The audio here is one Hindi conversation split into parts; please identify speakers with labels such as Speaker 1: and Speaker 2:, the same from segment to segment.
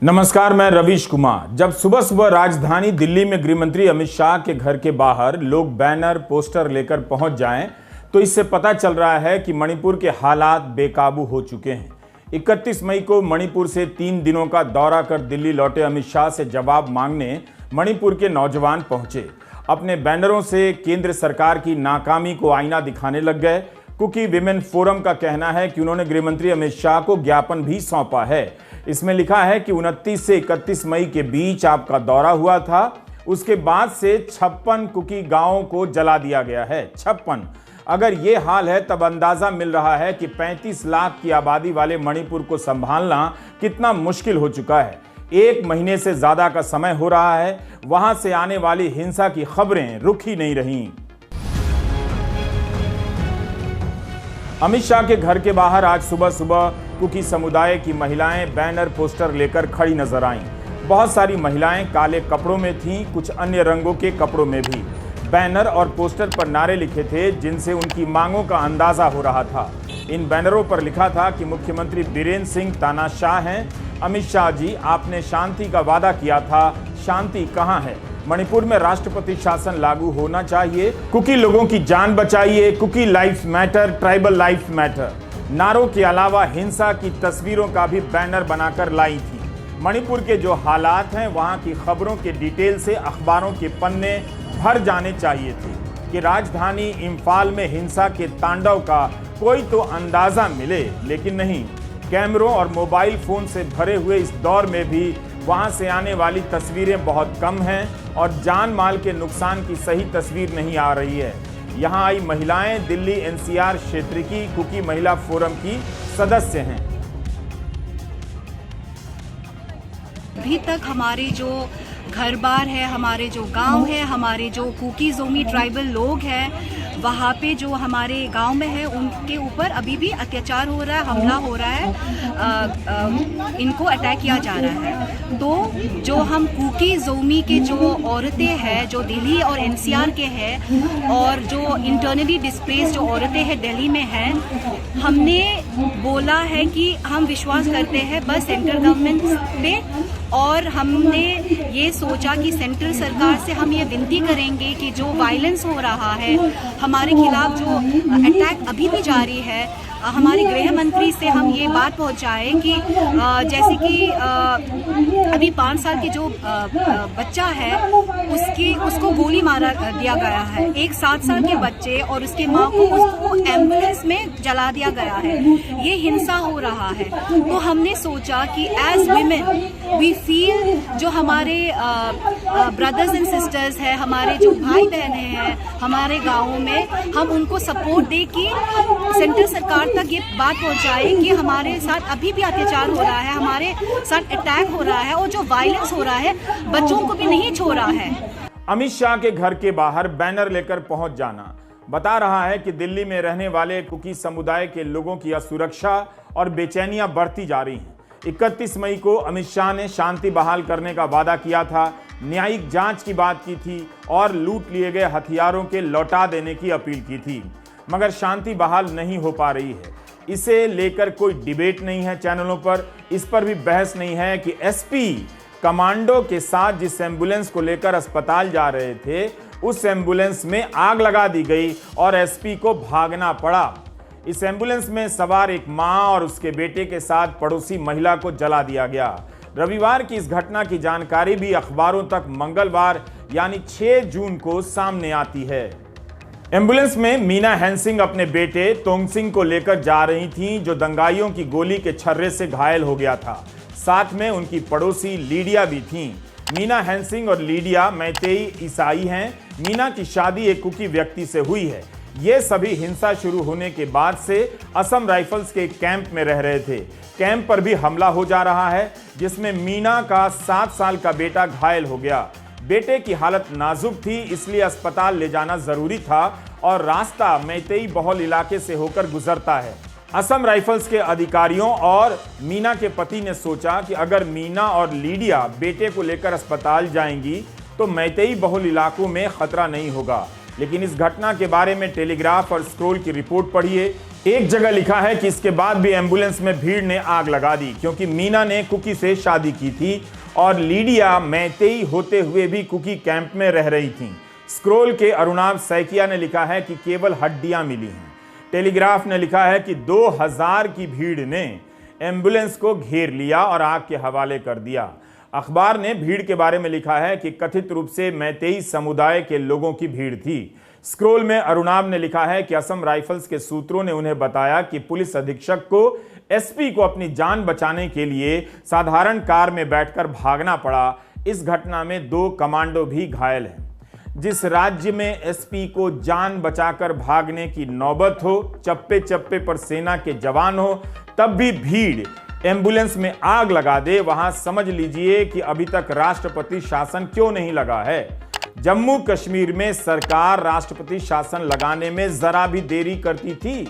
Speaker 1: नमस्कार, मैं रवीश कुमार। जब सुबह सुबह राजधानी दिल्ली में गृह मंत्री अमित शाह के घर के बाहर लोग बैनर पोस्टर लेकर पहुंच जाएं, तो इससे पता चल रहा है कि मणिपुर के हालात बेकाबू हो चुके हैं। 31 मई को मणिपुर से 3 दिनों का दौरा कर दिल्ली लौटे अमित शाह से जवाब मांगने मणिपुर के नौजवान पहुंचे। अपने बैनरों से केंद्र सरकार की नाकामी को आईना दिखाने लग गए। कुकी विमेन फोरम का कहना है कि उन्होंने गृह मंत्री अमित शाह को ज्ञापन भी सौंपा है। इसमें लिखा है कि 29 से 31 मई के बीच आपका दौरा हुआ था, उसके बाद से 56 कुकी गांवों को जला दिया गया है। 56। अगर ये हाल है तब अंदाजा मिल रहा है कि 35 लाख की आबादी वाले मणिपुर को संभालना कितना मुश्किल हो चुका है। 1 महीने से ज्यादा का समय हो रहा है, वहां से आने वाली हिंसा की खबरें रुक ही नहीं रही। अमित शाह के घर के बाहर आज सुबह सुबह कुकी समुदाय की महिलाएं बैनर पोस्टर लेकर खड़ी नजर आईं। बहुत सारी महिलाएं काले कपड़ों में थीं, कुछ अन्य रंगों के कपड़ों में भी। बैनर और पोस्टर पर नारे लिखे थे जिनसे उनकी मांगों का अंदाजा हो रहा था। इन बैनरों पर लिखा था कि मुख्यमंत्री बीरेंद्र सिंह तानाशाह हैं। अमित शाह जी, आपने शांति का वादा किया था, शांति कहाँ है? मणिपुर में राष्ट्रपति शासन लागू होना चाहिए। कुकी लोगों की जान बचाइए। Kuki lives matter, tribal lives matter नारों के अलावा हिंसा की तस्वीरों का भी बैनर बनाकर लाई थी। मणिपुर के जो हालात हैं, वहां की खबरों के डिटेल से अखबारों के पन्ने भर जाने चाहिए थे कि राजधानी इंफाल में हिंसा के तांडव का कोई तो अंदाजा मिले, लेकिन नहीं। कैमरों और मोबाइल फोन से भरे हुए इस दौर में भी वहां से आने वाली तस्वीरें बहुत कम हैं और जान माल के नुकसान की सही तस्वीर नहीं आ रही है। यहां आई महिलाएं दिल्ली एनसीआर क्षेत्र की कुकी महिला फोरम की सदस्य हैं।
Speaker 2: अभी तक हमारे जो घर बार है, हमारे जो गांव है, हमारे जो कुकी जोमी ट्राइबल लोग हैं, वहाँ पे जो हमारे गांव में है उनके ऊपर अभी भी अत्याचार हो रहा है, हमला हो रहा है, इनको अटैक किया जा रहा है। तो जो हम कुकी जोमी के जो औरतें हैं, जो दिल्ली और एनसीआर के हैं, और जो इंटरनली डिस्प्लेस्ड जो औरतें हैं दिल्ली में हैं, हमने बोला है कि हम विश्वास करते हैं बस सेंट्रल गवर्नमेंट पे, और हमने ये सोचा कि सेंट्रल सरकार से हम ये विनती करेंगे कि जो वायलेंस हो रहा है, हमारे खिलाफ जो अटैक अभी भी जारी है, हमारे गृह मंत्री से हम ये बात पहुंचाएं कि जैसे कि अभी 5 साल की जो बच्चा है उसको गोली मारा दिया गया है। एक 7 साल के बच्चे और उसके माँ को उसको एम्बुलेंस में जला दिया गया है। ये हिंसा हो रहा है। तो हमने सोचा कि एज विमेन वी फील जो हमारे ब्रदर्स एंड सिस्टर्स हैं, हमारे जो भाई बहने हैं हमारे गाँवों में, हम उनको सपोर्ट दे कि सेंट्रल सरकार तक ये बात पहुंचाए कि हमारे साथ अभी भी अत्याचार हो रहा है, हमारे साथ अटैक हो रहा है, और जो वायलेंस हो रहा है बच्चों को भी नहीं छोड़ रहा है।
Speaker 1: अमित शाह के घर के बाहर बैनर लेकर पहुंच जाना बता रहा है कि दिल्ली में रहने वाले कुकी समुदाय के लोगों की असुरक्षा और बेचैनियां बढ़ती जा रही हैं। 31 मई को अमित शाह ने शांति बहाल करने का वादा किया था, न्यायिक जांच की बात की थी और लूट लिए गए हथियारों के लौटा देने की अपील की थी, मगर शांति बहाल नहीं हो पा रही है। इसे लेकर कोई डिबेट नहीं है चैनलों पर, इस पर भी बहस नहीं है कि एसपी कमांडो के साथ जिस एम्बुलेंस को लेकर अस्पताल जा रहे थे, उस एम्बुलेंस में आग लगा दी गई और एसपी को भागना पड़ा। इस एम्बुलेंस में सवार एक मां और उसके बेटे के साथ पड़ोसी महिला को जला दिया गया। रविवार की इस घटना की जानकारी भी अखबारों तक मंगलवार यानी 6 जून को सामने आती है। एम्बुलेंस में मीना हैंसिंग अपने बेटे तोंगसिंग को लेकर जा रही थीं, जो दंगाइयों की गोली के छर्रे से घायल हो गया था। साथ में उनकी पड़ोसी लीडिया भी थीं। मीना हैंसिंग और लीडिया मैतेई ईसाई हैं। मीना की शादी एक कुकी व्यक्ति से हुई है। ये सभी हिंसा शुरू होने के बाद से असम राइफल्स के कैंप में रह रहे थे। कैंप पर भी हमला हो जा रहा है, जिसमें मीना का 7 साल का बेटा घायल हो गया। बेटे की हालत नाजुक थी, इसलिए अस्पताल ले जाना जरूरी था और रास्ता मैतेई बहुल इलाके से होकर गुजरता है। असम राइफल्स के अधिकारियों और मीना के पति ने सोचा कि अगर मीना और लीडिया बेटे को लेकर अस्पताल जाएंगी तो मैतेई बहुल इलाकों में खतरा नहीं होगा। लेकिन इस घटना के बारे में टेलीग्राफ और स्क्रोल की रिपोर्ट पढ़िए। एक जगह लिखा है कि इसके बाद भी एम्बुलेंस में भीड़ ने आग लगा दी, क्योंकि मीना ने कुकी से शादी की थी और लीडिया मैतेई होते हुए भी कुकी कैंप में रह रही थीं। स्क्रोल के अरुणाव सैकिया ने लिखा है कि केवल हड्डियां मिली हैं। टेलीग्राफ ने लिखा है कि 2000 की भीड़ ने एम्बुलेंस को घेर लिया और आग के हवाले कर दिया। अखबार ने भीड़ के बारे में लिखा है कि कथित रूप से मैतेई समुदाय के लोगों की भीड़ थी। स्क्रोल में अरुणाव ने लिखा है कि असम राइफल्स के सूत्रों ने उन्हें बताया कि पुलिस अधीक्षक को एसपी को अपनी जान बचाने के लिए साधारण कार में बैठकर भागना पड़ा। इस घटना में 2 कमांडो भी घायल हैं। जिस राज्य में एसपी को जान बचाकर भागने की नौबत हो, चप्पे चप्पे पर सेना के जवान हो, तब भी भीड़ एम्बुलेंस में आग लगा दे, वहां समझ लीजिए कि अभी तक राष्ट्रपति शासन क्यों नहीं लगा है। जम्मू कश्मीर में सरकार राष्ट्रपति शासन लगाने में जरा भी देरी करती थी।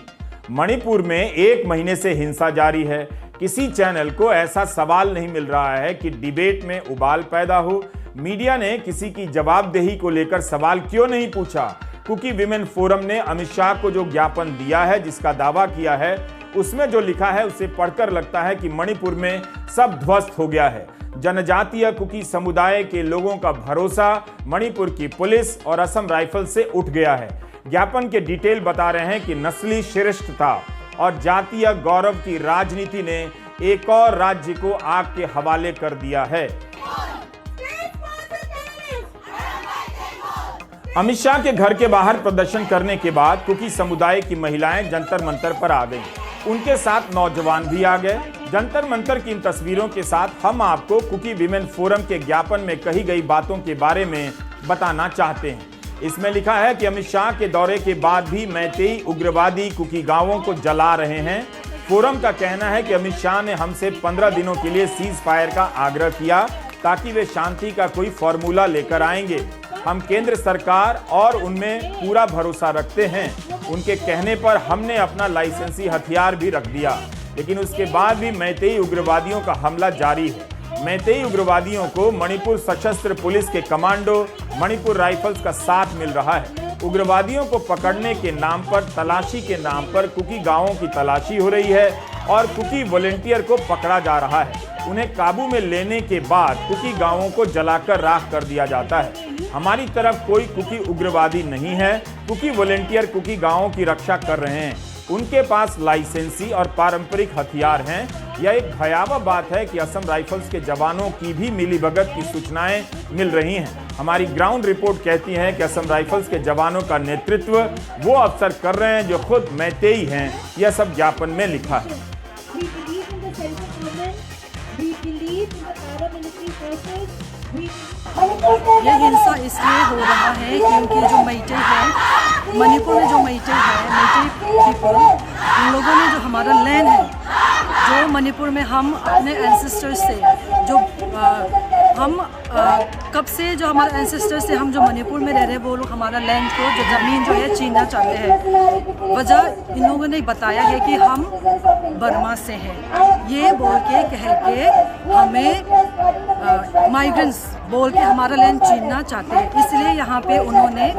Speaker 1: मणिपुर में 1 महीने से हिंसा जारी है। किसी चैनल को ऐसा सवाल नहीं मिल रहा है कि डिबेट में उबाल पैदा हो। मीडिया ने किसी की जवाबदेही को लेकर सवाल क्यों नहीं पूछा। कुकी विमेन फोरम ने अमित शाह को जो ज्ञापन दिया है, जिसका दावा किया है, उसमें जो लिखा है उसे पढ़कर लगता है कि मणिपुर में सब ध्वस्त हो गया है। जनजातीय कुकी समुदाय के लोगों का भरोसा मणिपुर की पुलिस और असम राइफल से उठ गया है। ज्ञापन के डिटेल बता रहे हैं कि नस्ली श्रेष्ठता और जातीय गौरव की राजनीति ने एक और राज्य को आग के हवाले कर दिया है। अमित शाह के घर के बाहर प्रदर्शन करने के बाद कुकी समुदाय की महिलाएं जंतर मंतर पर आ गईं। उनके साथ नौजवान भी आ गए। जंतर मंतर की इन तस्वीरों के साथ हम आपको कुकी विमेन फोरम के ज्ञापन में कही गई बातों के बारे में बताना चाहते हैं। इसमें लिखा है कि अमित शाह के दौरे के बाद भी मैतेई उग्रवादी कुकी गांवों को जला रहे हैं। फोरम का कहना है कि अमित शाह ने हमसे 15 दिनों के लिए सीज फायर का आग्रह किया ताकि वे शांति का कोई फॉर्मूला लेकर आएंगे। हम केंद्र सरकार और उनमें पूरा भरोसा रखते हैं। उनके कहने पर हमने अपना लाइसेंसी हथियार भी रख दिया, लेकिन उसके बाद भी मैतेई उग्रवादियों का हमला जारी है। मैतेई उग्रवादियों को मणिपुर सशस्त्र पुलिस के कमांडो मणिपुर राइफल्स का साथ मिल रहा है। उग्रवादियों को पकड़ने के नाम पर, तलाशी के नाम पर कुकी गांवों की तलाशी हो रही है और कुकी वॉलंटियर को पकड़ा जा रहा है। उन्हें काबू में लेने के बाद कुकी गांवों को जलाकर राख कर दिया जाता है। हमारी तरफ कोई कुकी उग्रवादी नहीं है। कुकी वॉलंटियर कुकी गांवों की रक्षा कर रहे हैं। उनके पास लाइसेंसी और पारंपरिक हथियार हैं। यह एक भयावह बात है कि असम राइफल्स के जवानों की भी मिलीभगत की सूचनाएं मिल रही हैं। हमारी ग्राउंड रिपोर्ट कहती है कि असम राइफल्स के जवानों का नेतृत्व वो अफसर कर रहे हैं जो खुद मैतेई हैं। यह सब ज्ञापन में लिखा है।
Speaker 3: ये हिंसा इसलिए हो रहा है क्योंकि जो मैतेई है, मणिपुर में जो मैतेई है, मैतेई पीपल, उन लोगों ने जो हमारा लैंड है, जो मणिपुर में हम अपने एंसेस्टर्स से जो कब से जो हमारे एंसेस्टर्स से हम जो मणिपुर में रह रहे हैं, वो लोग हमारा लैंड को जो ज़मीन जो है छीनना चाहते हैं। वजह इन लोगों ने बताया है कि हम बर्मा से हैं, ये बोल के कह के हमें माइग्रेंट्स बोल के हमारा लैंड छीनना चाहते हैं। इसलिए यहाँ पे उन्होंने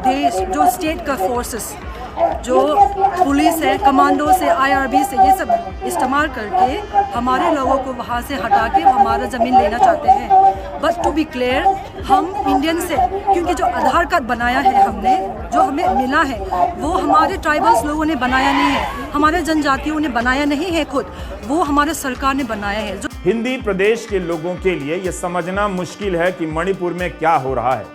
Speaker 3: देश जो स्टेट का फोर्सेस, जो पुलिस है, कमांडो से, IRB से, ये सब इस्तेमाल करके हमारे लोगों को वहाँ से हटा के हमारा ज़मीन लेना चाहते हैं। बट टू बी क्लियर, हम इंडियन से, क्योंकि जो आधार कार्ड बनाया है हमने, जो हमें मिला है, वो हमारे ट्राइबल्स लोगों ने बनाया नहीं है, हमारे जनजातियों ने बनाया नहीं है खुद, वो हमारे सरकार ने बनाया है। जो
Speaker 1: हिंदी प्रदेश के लोगों के लिए यह समझना मुश्किल है कि मणिपुर में क्या हो रहा है।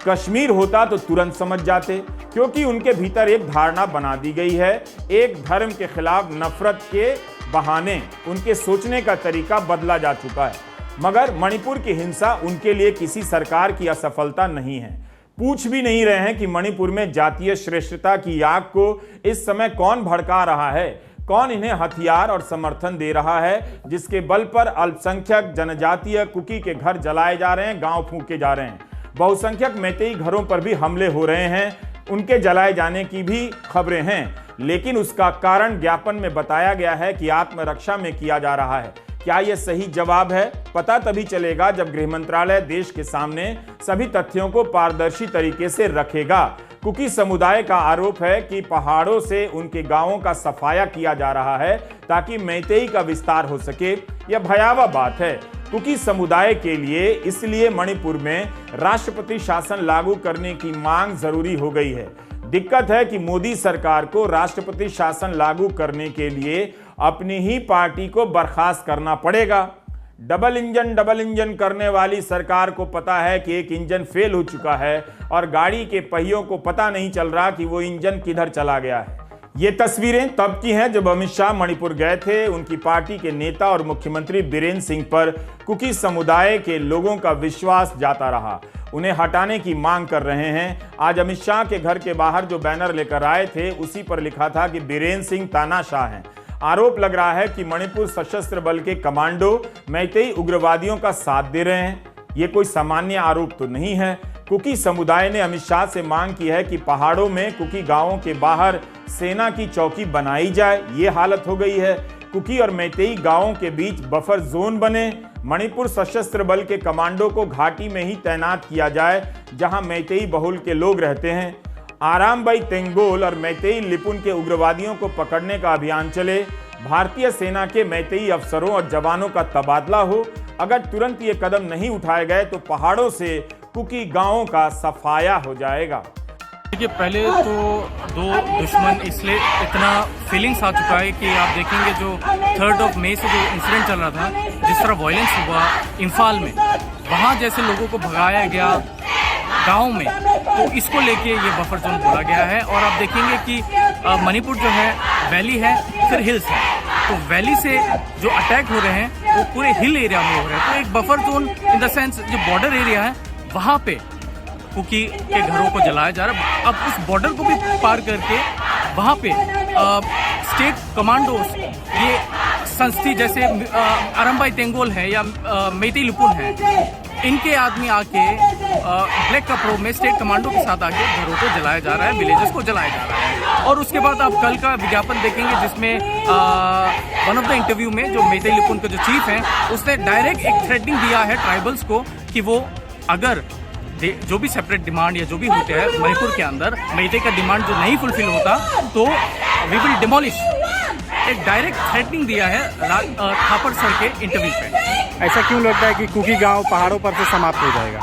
Speaker 1: कश्मीर होता तो तुरंत समझ जाते, क्योंकि उनके भीतर एक धारणा बना दी गई है। एक धर्म के खिलाफ नफरत के बहाने उनके सोचने का तरीका बदला जा चुका है। मगर मणिपुर की हिंसा उनके लिए किसी सरकार की असफलता नहीं है। पूछ भी नहीं रहे हैं कि मणिपुर में जातीय श्रेष्ठता की आग को इस समय कौन भड़का रहा है, कौन इन्हें हथियार और समर्थन दे रहा है, जिसके बल पर अल्पसंख्यक जनजातीय कुकी के घर जलाए जा रहे हैं, गांव फूंके जा रहे हैं। बहुसंख्यक मैतेई घरों पर भी हमले हो रहे हैं, उनके जलाए जाने की भी खबरें हैं। लेकिन उसका कारण ज्ञापन में बताया गया है कि आत्मरक्षा में किया जा रहा है। क्या यह सही जवाब है? पता तभी चलेगा जब गृह मंत्रालय देश के सामने सभी तथ्यों को पारदर्शी तरीके से रखेगा। कुकी समुदाय का आरोप है कि पहाड़ों से उनके गांवों का सफाया किया जा रहा है ताकि मैतेई का विस्तार हो सके। यह भयावह बात है कुकी समुदाय के लिए। इसलिए मणिपुर में राष्ट्रपति शासन लागू करने की मांग जरूरी हो गई है। दिक्कत है कि मोदी सरकार को राष्ट्रपति शासन लागू करने के लिए अपनी ही पार्टी को बर्खास्त करना पड़ेगा। डबल इंजन करने वाली सरकार को पता है कि एक इंजन फेल हो चुका है और गाड़ी के पहियों को पता नहीं चल रहा कि वो इंजन किधर चला गया है। ये तस्वीरें तब की हैं जब अमित शाह मणिपुर गए थे। उनकी पार्टी के नेता और मुख्यमंत्री बीरेन सिंह पर कुकी समुदाय के लोगों का विश्वास जाता रहा, उन्हें हटाने की मांग कर रहे हैं। आज अमित शाह के घर के बाहर जो बैनर लेकर आए थे उसी पर लिखा था कि बीरेन सिंह तानाशाह हैं। आरोप लग रहा है कि मणिपुर सशस्त्र बल के कमांडो मैतेई उग्रवादियों का साथ दे रहे हैं। ये कोई सामान्य आरोप तो नहीं है। कुकी समुदाय ने अमित शाह से मांग की है कि पहाड़ों में कुकी गांवों के बाहर सेना की चौकी बनाई जाए। ये हालत हो गई है। कुकी और मैतेई गांवों के बीच बफर जोन बने। मणिपुर सशस्त्र बल के कमांडो को घाटी में ही तैनात किया जाए जहां मैतेई बहुल के लोग रहते हैं। आरामबाई तेंगोल और मैतेई लिपुन के उग्रवादियों को पकड़ने का अभियान चले। भारतीय सेना के मैतेई अफसरों और जवानों का तबादला हो। अगर तुरंत ये कदम नहीं उठाए गए तो पहाड़ों से कुकी गांवों का सफाया हो जाएगा।
Speaker 4: देखिए, पहले तो दो दुश्मन इसलिए इतना फीलिंग्स आ चुका है कि आप देखेंगे जो 3 मई से जो इंसिडेंट चल रहा था, जिस तरह वायलेंस हुआ इम्फाल में, वहाँ जैसे लोगों को भगाया गया गांव में, तो इसको लेके ये बफर जोन बोला गया है। और आप देखेंगे कि मणिपुर जो है वैली है, फिर हिल्स है, तो वैली से जो अटैक हो रहे हैं वो पूरे हिल एरिया में हो रहे हैं। तो एक buffer zone in the sense जो बॉर्डर एरिया है वहाँ पे कुकी के घरों को जलाया जा रहा है। अब उस बॉर्डर को भी पार करके वहाँ पे स्टेट कमांडोज, ये संस्थी जैसे आरामबाई तेंगोल है या मैतेई लिपुन है, इनके आदमी आके ब्लैक कपड़ों में स्टेट कमांडो के साथ आके घरों को जलाया जा रहा है, विलेजेस को जलाया जा रहा है। और उसके बाद आप कल का विज्ञापन देखेंगे जिसमें वन ऑफ द इंटरव्यू में जो मैतेई लिपुन के जो चीफ हैं उसने डायरेक्ट एक थ्रेटनिंग दिया है ट्राइबल्स को कि वो अगर जो भी सेपरेट डिमांड या जो भी होते हैं मणिपुर के अंदर, मैतेई का डिमांड जो नहीं फुलफिल होता तो वी विल डिमोलिश। एक डायरेक्ट थ्रेटनिंग दिया है थापर सर के इंटरव्यू पे।
Speaker 5: ऐसा क्यों लगता है कि कुकी गांव पहाड़ों पर से समाप्त हो जाएगा?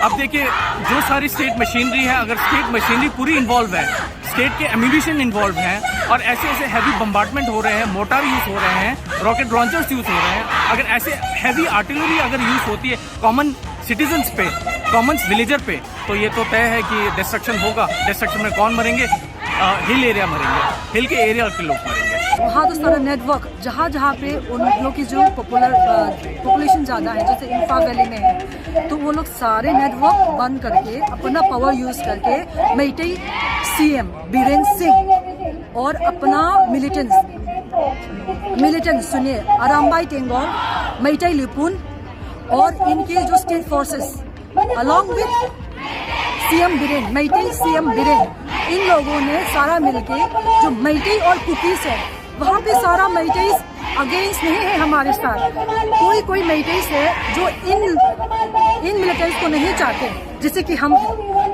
Speaker 4: अब देखिए, जो सारी स्टेट मशीनरी है, अगर स्टेट मशीनरी पूरी इन्वॉल्व है, स्टेट के एम्यूनिशन इन्वॉल्व हैं और ऐसे ऐसे हैवी बम्बार्टमेंट हो रहे हैं, मोटार यूज हो रहे हैं, रॉकेट लॉन्चर्स यूज हो रहे हैं, अगर ऐसे हैवी आर्टिलरी अगर यूज होती है कॉमन सिटीजन्स पे, कॉमन विलेजर पे, तो ये तो तय है कि डिस्ट्रक्शन होगा। डिस्ट्रक्शन में कौन मरेंगे? हिल एरिया मरेंगे, हिल के एरिया के लोग मरेंगे।
Speaker 3: वहाँ तो सारा नेटवर्क जहाँ जहाँ पे उन लोग की जो पॉपुलेशन ज़्यादा है, जैसे इम्फाल वैली में है, तो वो लोग सारे नेटवर्क बंद करके अपना पावर यूज़ करके मैतेई सीएम बीरेन सिंह और अपना मिलिटेंट्स सुनिए, आरामबाई तेंगोल, मैतेई लिपुन और इनके जो state forces along with CM Biren, Meitei CM Biren, इन लोगों ने सारा मिलके जो मैतेई और कुकीज है वहाँ पे सारा मैतेई अगेंस्ट नहीं है हमारे साथ। कोई मैतेई है जो इन मिलिटेंट्स को नहीं चाहते, जैसे कि हम,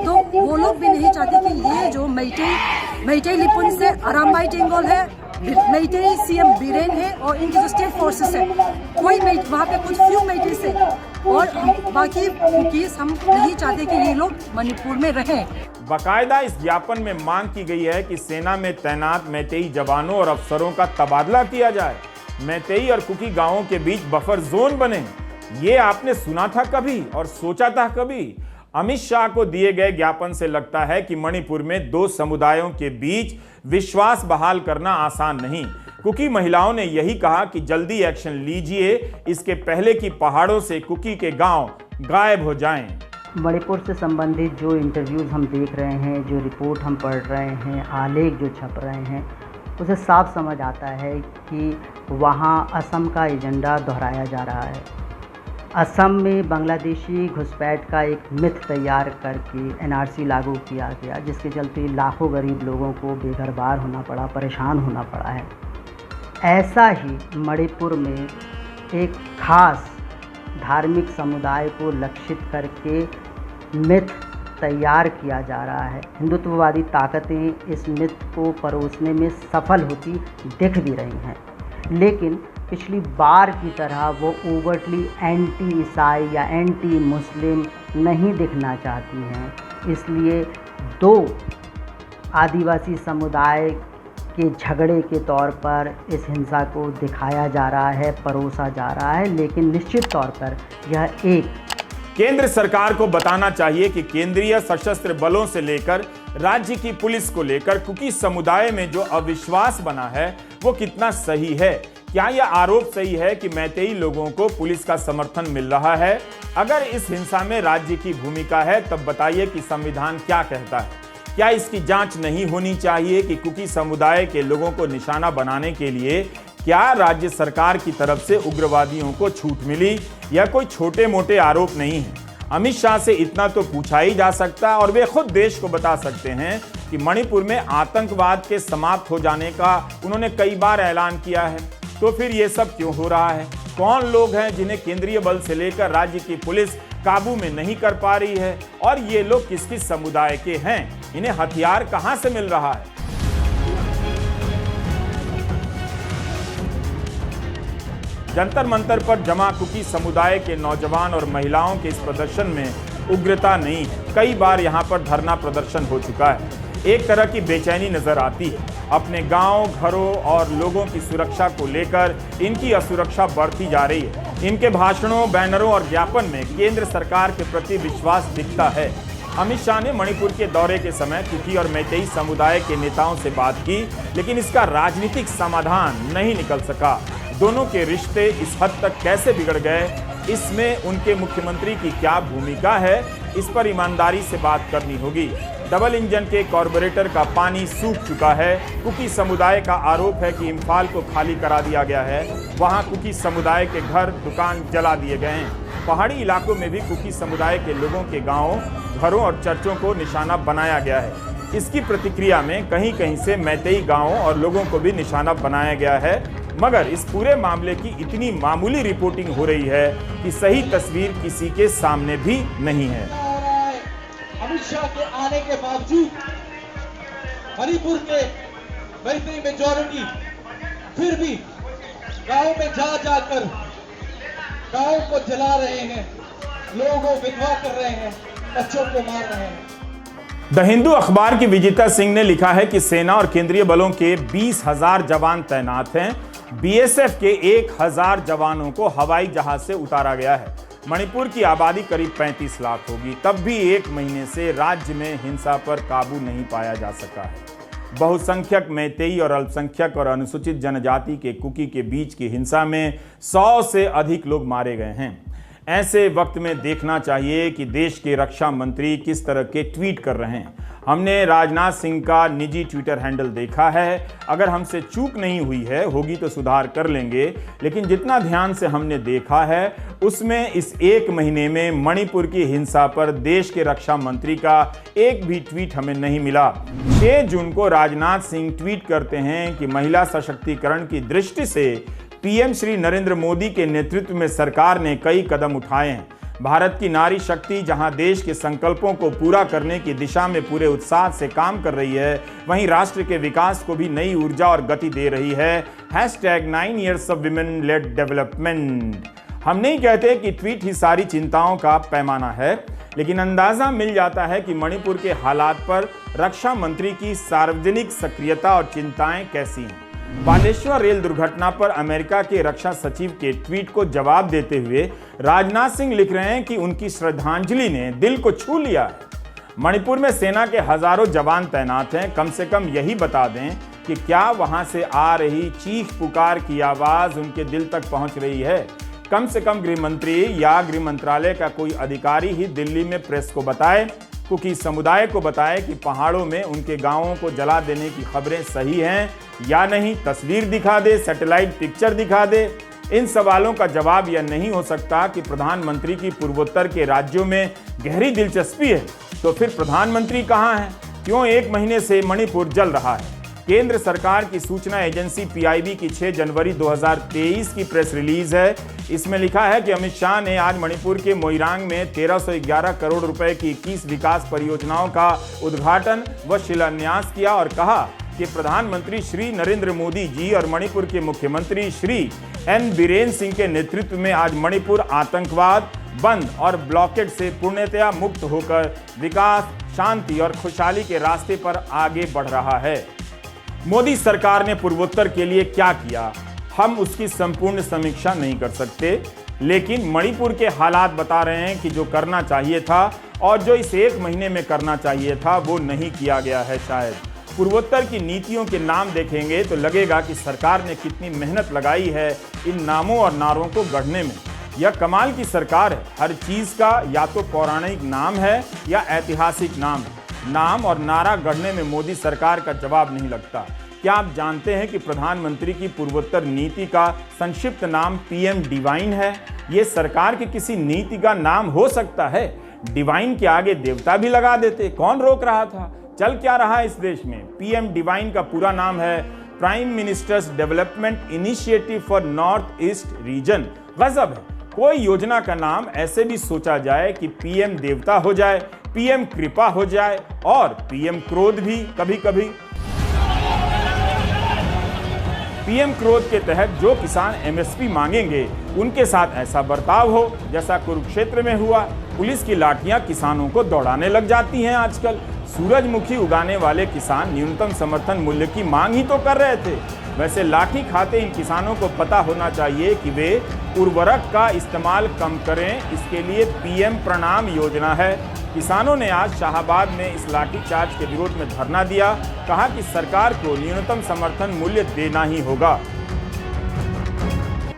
Speaker 3: तो वो लोग भी नहीं चाहते कि ये जो मैतेई लिपुन से आरामबाई तेंगोल है, मैतेई सीएम बीरेन है और इनकी जो स्टेट फोर्सेस है, कोई वहाँ पे कुछ फ्यू मैतेई है और बाकी कुकीज हम नहीं चाहते कि ये लोग मणिपुर में रहें।
Speaker 1: बाकायदा इस ज्ञापन में मांग की गई है कि सेना में तैनात मैतेई जवानों और अफसरों का तबादला किया जाए। मैतेई और कुकी गांवों के बीच बफर जोन बने। ये आपने सुना था कभी और सोचा था कभी? अमित शाह को दिए गए ज्ञापन से लगता है कि मणिपुर में दो समुदायों के बीच विश्वास बहाल करना आसान नहीं। कुकी महिलाओं ने यही कहा कि जल्दी एक्शन लीजिए, इसके पहले कि पहाड़ों से कुकी के गांव गायब हो जाएं।
Speaker 6: मणिपुर से संबंधित जो इंटरव्यूज़ हम देख रहे हैं, जो रिपोर्ट हम पढ़ रहे हैं, आलेख जो छप रहे हैं, उसे साफ समझ आता है कि वहाँ असम का एजेंडा दोहराया जा रहा है। असम में बांग्लादेशी घुसपैठ का एक मिथ तैयार करके एनआरसी लागू किया गया, जिसके चलते लाखों गरीब लोगों को बेघर-बार होना पड़ा, परेशान होना पड़ा है। ऐसा ही मणिपुर में एक खास धार्मिक समुदाय को लक्षित करके मिथ तैयार किया जा रहा है। हिंदुत्ववादी ताकतें इस मिथ को परोसने में सफल होती दिख भी रही हैं, लेकिन पिछली बार की तरह वो ओवरटली एंटी ईसाई या एंटी मुस्लिम नहीं दिखना चाहती हैं। इसलिए दो आदिवासी समुदाय के झगड़े के तौर पर इस हिंसा को दिखाया जा रहा है, परोसा जा रहा है, लेकिन निश्चित तौर पर यह एक
Speaker 1: केंद्र सरकार को बताना चाहिए कि केंद्रीय सशस्त्र बलों से लेकर राज्य की पुलिस को लेकर कुकी समुदाय में जो अविश्वास बना है वो कितना सही है। क्या यह आरोप सही है कि मैतेई लोगों को पुलिस का समर्थन मिल रहा है? अगर इस हिंसा में राज्य की भूमिका है तब बताइए कि संविधान क्या कहता है। क्या इसकी जांच नहीं होनी चाहिए कि कुकी समुदाय के लोगों को निशाना बनाने के लिए क्या राज्य सरकार की तरफ से उग्रवादियों को छूट मिली? यह कोई छोटे मोटे आरोप नहीं है। अमित शाह से इतना तो पूछा ही जा सकता है और वे खुद देश को बता सकते हैं कि मणिपुर में आतंकवाद के समाप्त हो जाने का उन्होंने कई बार ऐलान किया है। तो फिर ये सब क्यों हो रहा है? कौन लोग हैं जिन्हें केंद्रीय बल से लेकर राज्य की पुलिस काबू में नहीं कर पा रही है? और ये लोग किस किस समुदाय के हैं? इन्हें हथियार कहां से मिल रहा है? जंतर मंतर पर जमा कुकी समुदाय के नौजवान और महिलाओं के इस प्रदर्शन में उग्रता नहीं है। कई बार यहां पर धरना प्रदर्शन हो चुका है। एक तरह की बेचैनी नजर आती है। अपने गांव, घरों और लोगों की सुरक्षा को लेकर इनकी असुरक्षा बढ़ती जा रही है। इनके भाषणों, बैनरों और ज्ञापन में केंद्र सरकार के प्रति विश्वास दिखता है। अमित शाह ने मणिपुर के दौरे के समय कुकी और मैतेई समुदाय के नेताओं से बात की, लेकिन इसका राजनीतिक समाधान नहीं निकल सका। दोनों के रिश्ते इस हद तक कैसे बिगड़ गए, इसमें उनके मुख्यमंत्री की क्या भूमिका है, इस पर ईमानदारी से बात करनी होगी। डबल इंजन के कॉर्पोरेटर का पानी सूख चुका है। कुकी समुदाय का आरोप है कि इम्फाल को खाली करा दिया गया है। वहां कुकी समुदाय के घर, दुकान जला दिए गए हैं। पहाड़ी इलाकों में भी कुकी समुदाय के लोगों के गांवों, घरों और चर्चों को निशाना बनाया गया है। इसकी प्रतिक्रिया में कहीं कहीं से मैतेई गांवों और लोगों को भी निशाना बनाया गया है। मगर इस पूरे मामले की इतनी मामूली रिपोर्टिंग हो रही है कि सही तस्वीर किसी के सामने भी नहीं है।
Speaker 7: अमित शाह के आने के बावजूद मणिपुर के मैतेई मेजॉरिटी फिर भी गांव में जाकर गांव को जला रहे हैं, लोगों को विधवा कर रहे हैं, बच्चों को मार रहे हैं।
Speaker 1: द हिंदू अखबार की विजेता सिंह ने लिखा है कि सेना और केंद्रीय बलों के 20,000 जवान तैनात हैं। बीएसएफ के 1,000 जवानों को हवाई जहाज से उतारा गया है। मणिपुर की आबादी करीब 35 लाख होगी, तब भी एक महीने से राज्य में हिंसा पर काबू नहीं पाया जा सका है। बहुसंख्यक मैतेई और अल्पसंख्यक और अनुसूचित जनजाति के कुकी के बीच की हिंसा में 100 से अधिक लोग मारे गए हैं। ऐसे वक्त में देखना चाहिए कि देश के रक्षा मंत्री किस तरह के ट्वीट कर रहे हैं। हमने राजनाथ सिंह का निजी ट्विटर हैंडल देखा है। अगर हमसे चूक नहीं हुई है, होगी तो सुधार कर लेंगे, लेकिन जितना ध्यान से हमने देखा है उसमें इस एक महीने में मणिपुर की हिंसा पर देश के रक्षा मंत्री का एक भी ट्वीट हमें नहीं मिला। 6 जून को राजनाथ सिंह ट्वीट करते हैं कि महिला सशक्तिकरण की दृष्टि से पीएम श्री नरेंद्र मोदी के नेतृत्व में सरकार ने कई कदम उठाए हैं। भारत की नारी शक्ति जहां देश के संकल्पों को पूरा करने की दिशा में पूरे उत्साह से काम कर रही है, वहीं राष्ट्र के विकास को भी नई ऊर्जा और गति दे रही है। #9 years of women led development। हम नहीं कहते कि ट्वीट ही सारी चिंताओं का पैमाना है, लेकिन अंदाजा मिल जाता है कि मणिपुर के हालात पर रक्षा मंत्री की सार्वजनिक सक्रियता और चिंताएं कैसी हैं। बालेश्वर रेल दुर्घटना पर अमेरिका के रक्षा सचिव के ट्वीट को जवाब देते हुए राजनाथ सिंह लिख रहे हैं कि उनकी श्रद्धांजलि ने दिल को छू लिया है। मणिपुर में सेना के हजारों जवान तैनात हैं। कम से कम यही बता दें कि क्या वहां से आ रही चीख पुकार की आवाज उनके दिल तक पहुंच रही है। कम से कम गृह मंत्री या गृह मंत्रालय का कोई अधिकारी ही दिल्ली में प्रेस को बताए, कुकी समुदाय को बताए कि पहाड़ों में उनके गांवों को जला देने की खबरें सही हैं या नहीं। तस्वीर दिखा दे, सैटेलाइट पिक्चर दिखा दे। इन सवालों का जवाब यह नहीं हो सकता कि प्रधानमंत्री की पूर्वोत्तर के राज्यों में गहरी दिलचस्पी है। तो फिर प्रधानमंत्री कहां हैं? क्यों एक महीने से मणिपुर जल रहा है? केंद्र सरकार की सूचना एजेंसी पीआईबी की 6 जनवरी 2023 की प्रेस रिलीज है। इसमें लिखा है कि अमित शाह ने आज मणिपुर के मोइरांग में 1311 करोड़ रुपए की 21 विकास परियोजनाओं का उद्घाटन व शिलान्यास किया और कहा कि प्रधानमंत्री श्री नरेंद्र मोदी जी और मणिपुर के मुख्यमंत्री श्री एन बीरेन सिंह के नेतृत्व में आज मणिपुर आतंकवाद, बंद और ब्लॉकेड से पूर्णतया मुक्त होकर विकास, शांति और खुशहाली के रास्ते पर आगे बढ़ रहा है। मोदी सरकार ने पूर्वोत्तर के लिए क्या किया, हम उसकी संपूर्ण समीक्षा नहीं कर सकते, लेकिन मणिपुर के हालात बता रहे हैं कि जो करना चाहिए था और जो इस 1 महीने में करना चाहिए था वो नहीं किया गया है। शायद पूर्वोत्तर की नीतियों के नाम देखेंगे तो लगेगा कि सरकार ने कितनी मेहनत लगाई है इन नामों और नारों को गढ़ने में। यह कमाल की सरकार है। हर चीज का या तो पौराणिक नाम है या ऐतिहासिक नाम है। नाम और नारा गढ़ने में मोदी सरकार का जवाब नहीं लगता। क्या आप जानते हैं कि प्रधानमंत्री की पूर्वोत्तर नीति का संक्षिप्त नाम पीएम डिवाइन है? ये सरकार की किसी नीति का नाम हो सकता है? डिवाइन के आगे देवता भी लगा देते, कौन रोक रहा था? चल क्या रहा है इस देश में? पीएम डिवाइन का पूरा नाम है prime ministers development initiative for north east region. गजब है, कोई योजना का नाम ऐसे भी सोचा जाए कि पीएम देवता हो जाए, पीएम कृपा हो जाए और पीएम क्रोध भी कभी कभी। पीएम क्रोध के तहत जो किसान एमएसपी मांगेंगे उनके साथ ऐसा बर्ताव हो जैसा कुरुक्षेत्र में हुआ। पुलिस की लाठियां किसानों को दौड़ाने लग जाती हैं। आजकल सूरजमुखी उगाने वाले किसान न्यूनतम समर्थन मूल्य की मांग ही तो कर रहे थे। वैसे लाठी खाते इन किसानों को पता होना चाहिए कि वे उर्वरक का इस्तेमाल कम करें। इसके लिए पीएम प्रणाम योजना है। किसानों ने आज शाहाबाद में इस लाठीचार्ज के विरोध में धरना दिया। कहा कि सरकार को न्यूनतम समर्थन मूल्य देना ही होगा।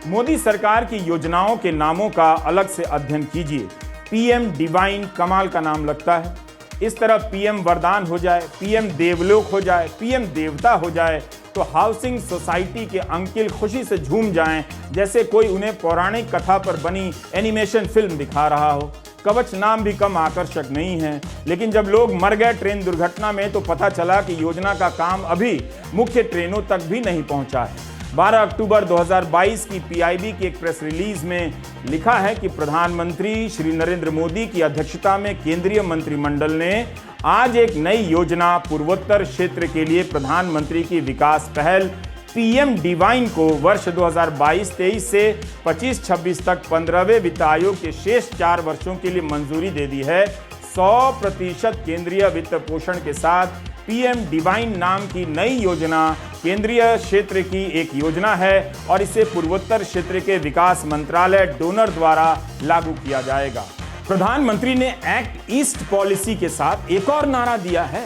Speaker 1: मोदी सरकार की योजनाओं के नामों का अलग से अध्ययन कीजिए। पीएम डिवाइन कमाल का नाम लगता है। इस तरह पीएम वरदान हो जाए, पीएम देवलोक हो जाए, पीएम देवता हो जाए तो हाउसिंग सोसाइटी के अंकिल खुशी से झूम जाएं जैसे कोई उन्हें पौराणिक कथा पर बनी एनिमेशन फिल्म दिखा रहा हो। कवच नाम भी कम आकर्षक नहीं है, लेकिन जब लोग मर गए ट्रेन दुर्घटना में तो पता चला कि योजना का काम अभी मुख्य ट्रेनों तक भी नहीं पहुंचा है। 12 अक्टूबर 2022 की पीआईबी की एक प्रेस रिलीज में लिखा है कि प्रधानमंत्री श्री नरेंद्र मोदी की अध्यक्षता में केंद्रीय मंत्रिमंडल ने आज एक नई योजना पूर्वोत्तर क्षेत्र के लिए प्रधानमंत्री की विकास पहल पीएम डिवाइन को वर्ष 2022-23 से 25-26 तक 15वें वित्त आयोग के शेष 4 वर्षों के लिए मंजूरी दे दी है। 100% केंद्रीय वित्त पोषण के साथ पीएम डिवाइन नाम की नई योजना केंद्रीय क्षेत्र की एक योजना है और इसे पूर्वोत्तर क्षेत्र के विकास मंत्रालय डोनर द्वारा लागू किया जाएगा। प्रधानमंत्री ने एक्ट ईस्ट पॉलिसी के साथ एक और नारा दिया है,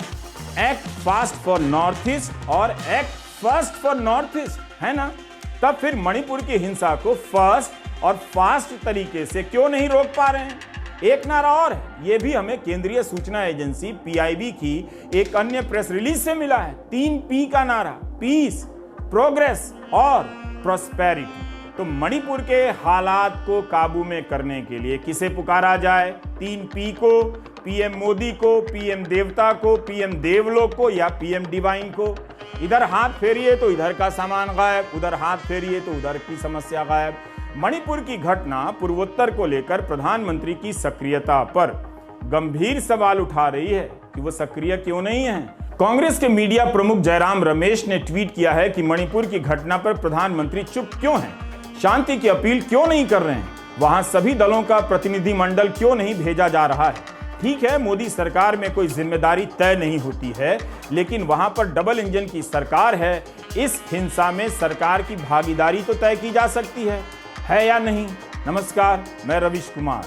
Speaker 1: act fast for north east और act first for north east, है ना? तब फिर मणिपुर की हिंसा को फर्स्ट और फास्ट तरीके से क्यों नहीं रोक पा रहे हैं? एक नारा और है, ये भी हमें केंद्रीय सूचना एजेंसी पीआईबी की एक अन्य प्रेस रिलीज से मिला है। 3 पी का नारा, पीस, प्रोग्रेस और प्रॉस्पेरिटी। तो मणिपुर के हालात को काबू में करने के लिए किसे पुकारा जाए? 3 पी को, पीएम मोदी को, पीएम देवता को, पीएम देवलोक को या पीएम डिवाइन को? इधर हाथ फेरिए तो इधर का सामान गायब, उधर हाथ फेरिए तो उधर की समस्या गायब। मणिपुर की घटना पूर्वोत्तर को लेकर प्रधानमंत्री की सक्रियता पर गंभीर सवाल उठा रही है कि वो सक्रिय क्यों नहीं है। कांग्रेस के मीडिया प्रमुख जयराम रमेश ने ट्वीट किया है कि मणिपुर की घटना पर प्रधानमंत्री चुप क्यों हैं? शांति की अपील क्यों नहीं कर रहे हैं? वहां सभी दलों का प्रतिनिधिमंडल क्यों नहीं भेजा जा रहा है? ठीक है, मोदी सरकार में कोई जिम्मेदारी तय नहीं होती है, लेकिन वहां पर डबल इंजन की सरकार है। इस हिंसा में सरकार की भागीदारी तो तय की जा सकती है या नहीं? नमस्कार, मैं रविश कुमार।